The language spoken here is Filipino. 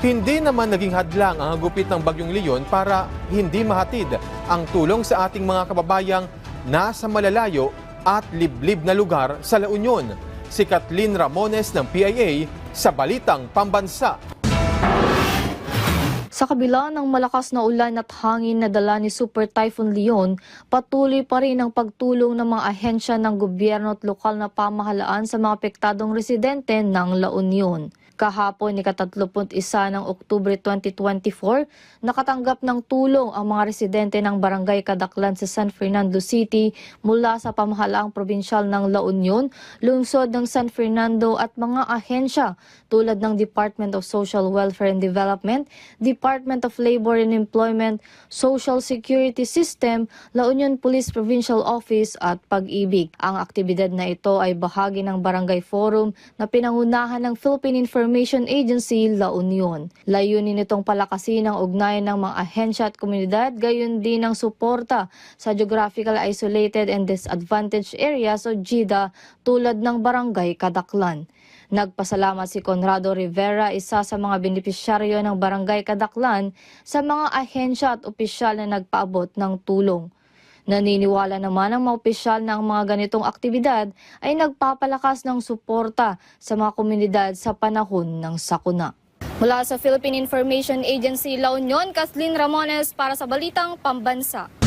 Hindi naman naging hadlang ang hagupit ng Bagyong Leon para hindi mahatid ang tulong sa ating mga kababayang nasa malalayo at liblib na lugar sa La Union. Si Kathleen Ramones ng PIA sa Balitang Pambansa. Sa kabila ng malakas na ulan at hangin na dala ni Super Typhoon Leon, patuloy pa rin ang pagtulong ng mga ahensya ng gobyerno at lokal na pamahalaan sa mga apektadong residente ng La Union. Kahapon, ika-31 ng Oktubre 2024, nakatanggap ng tulong ang mga residente ng Barangay Kadaklan sa San Fernando City mula sa pamahalaang probinsyal ng La Union, lungsod ng San Fernando at mga ahensya tulad ng Department of Social Welfare and Development, Department of Labor and Employment, Social Security System, La Union Police Provincial Office at Pag-ibig. Ang aktibidad na ito ay bahagi ng Barangay Forum na pinangunahan ng Philippine Information Agency, La Union. Layunin nitong palakasin ang ugnayan ng mga ahensya at komunidad, gayon din ang suporta sa Geographical Isolated and Disadvantaged Areas o GIDA tulad ng Barangay Kadaklan. Nagpasalamat si Conrado Rivera, isa sa mga benepisyaryo ng Barangay Kadaklan, sa mga ahensya at opisyal na nagpaabot ng tulong. Naniniwala naman ang mga opisyal na ang mga ganitong aktibidad ay nagpapalakas ng suporta sa mga komunidad sa panahon ng sakuna. Mula sa Philippine Information Agency La Union, Kathleen Ramones para sa Balitang Pambansa.